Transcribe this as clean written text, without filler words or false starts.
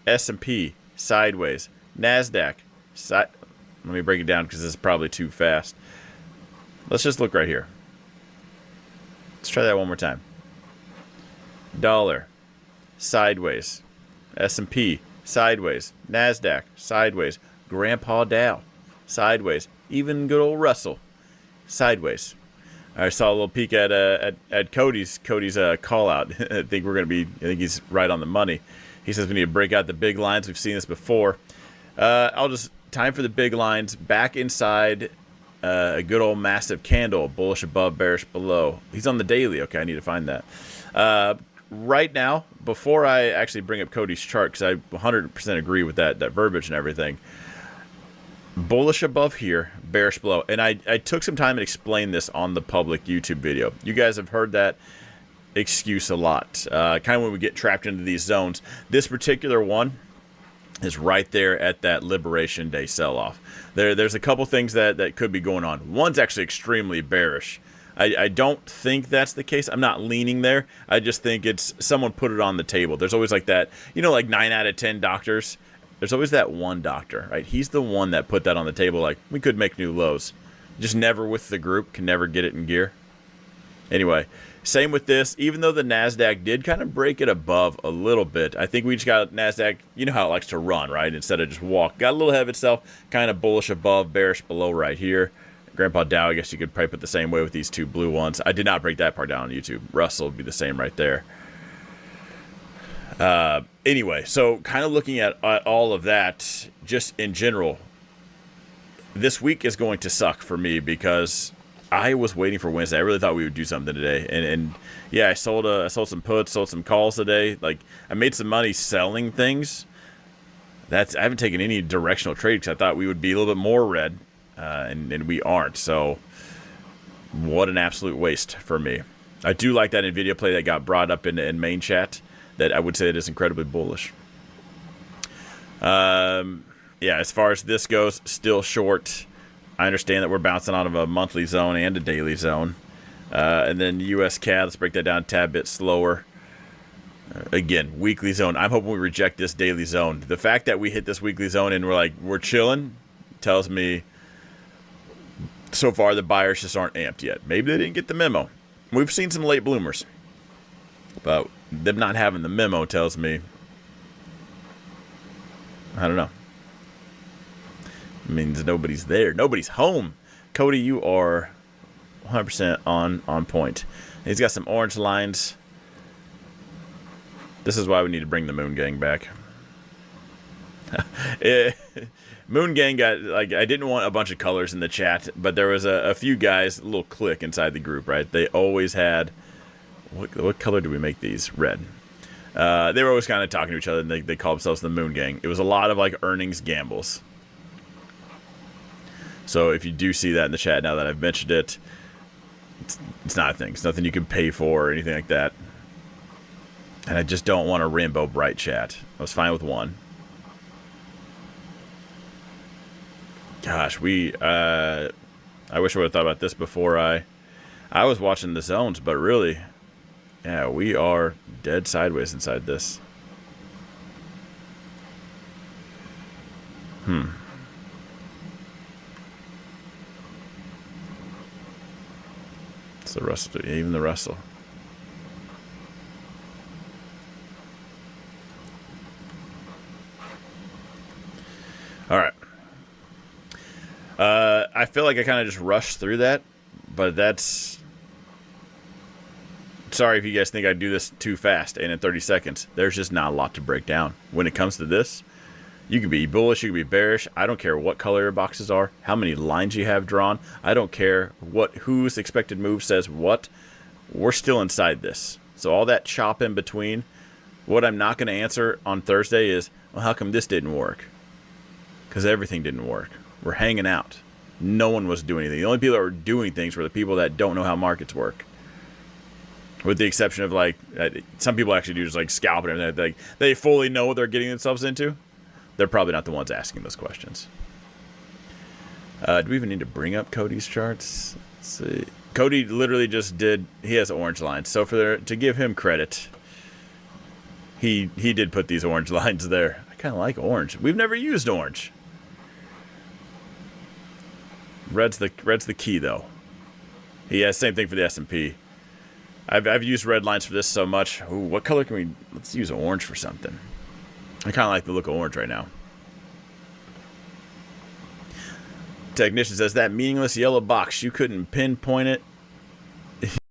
S&P sideways, NASDAQ let me break it down because this is probably too fast. Let's just look right here. Let's try that one more time. Dollar sideways, S&P sideways, NASDAQ sideways, Grandpa Dow sideways, even good old Russell sideways. I saw a little peek at Cody's call out. I think he's right on the money. He says we need to break out the big lines. We've seen this before. Time for the big lines back inside a good old massive candle, bullish above, bearish below. He's on the daily. Okay, I need to find that. Right now, before I actually bring up Cody's chart, because I 100% agree with that verbiage and everything. Bullish above here, bearish below. And I took some time and explained this on the public YouTube video. You guys have heard that excuse a lot. Kind of when we get trapped into these zones. This particular one is right there at that Liberation Day sell-off. There's a couple things that could be going on. One's actually extremely bearish. I don't think that's the case. I'm not leaning there. I just think it's someone put it on the table. There's always like that, like 9 out of 10 doctors. There's always that one doctor, right? He's the one that put that on the table, like, we could make new lows. Just never with the group, can never get it in gear. Anyway, same with this. Even though the NASDAQ did kind of break it above a little bit, I think we just got NASDAQ, you know how it likes to run, right? Instead of just walk. Got a little ahead of itself, kind of bullish above, bearish below right here. Grandpa Dow, I guess you could probably put the same way with these two blue ones. I did not break that part down on YouTube. Russell would be the same right there. Anyway, so kind of looking at all of that, just in general, this week is going to suck for me because I was waiting for Wednesday. I really thought we would do something today, and yeah, I sold some puts, sold some calls today. Like, I made some money selling things. I haven't taken any directional trade because I thought we would be a little bit more red, and we aren't. So, what an absolute waste for me. I do like that NVIDIA play that got brought up in main chat. That I would say it is incredibly bullish. Yeah, as far as this goes, still short. I understand that we're bouncing out of a monthly zone and a daily zone. And then US CAD, let's break that down a tad bit slower. Again, weekly zone. I'm hoping we reject this daily zone. The fact that we hit this weekly zone and we're chilling tells me so far the buyers just aren't amped yet. Maybe they didn't get the memo. We've seen some late bloomers. But them not having the memo tells me, I don't know. It means nobody's there. Nobody's home. Cody, you are 100% on point. He's got some orange lines. This is why we need to bring the Moon Gang back. Moon Gang got, I didn't want a bunch of colors in the chat, but there was a few guys, a little clique inside the group, right? They always had... What color do we make these? Red. They were always kind of talking to each other, and they call themselves the Moon Gang. It was a lot of earnings gambles. So if you do see that in the chat now that I've mentioned it, it's not a thing. It's nothing you can pay for or anything like that. And I just don't want a rainbow bright chat. I was fine with one. Gosh, I wish I would have thought about this before I was watching the zones, but really... Yeah, we are dead sideways inside this. It's the Russell, even the Russell. All right. I feel like I kind of just rushed through that, but that's... Sorry if you guys think I do this too fast and in 30 seconds. There's just not a lot to break down. When it comes to this, you can be bullish, you can be bearish. I don't care what color your boxes are, how many lines you have drawn. I don't care whose expected move says what. We're still inside this. So all that chop in between, what I'm not going to answer on Thursday is, well, how come this didn't work? Because everything didn't work. We're hanging out. No one was doing anything. The only people that were doing things were the people that don't know how markets work. With the exception of some people actually do just scalp and everything. They fully know what they're getting themselves into. They're probably not the ones asking those questions. Do we even need to bring up Cody's charts? Let's see. Cody literally just did. He has orange lines. So to give him credit, He did put these orange lines there. I kind of like orange. We've never used orange. Red's the key though. Yeah, same thing for the S&P. I've used red lines for this so much. Ooh, what color can we? Let's use orange for something. I kind of like the look of orange right now. Technician says that meaningless yellow box. You couldn't pinpoint it.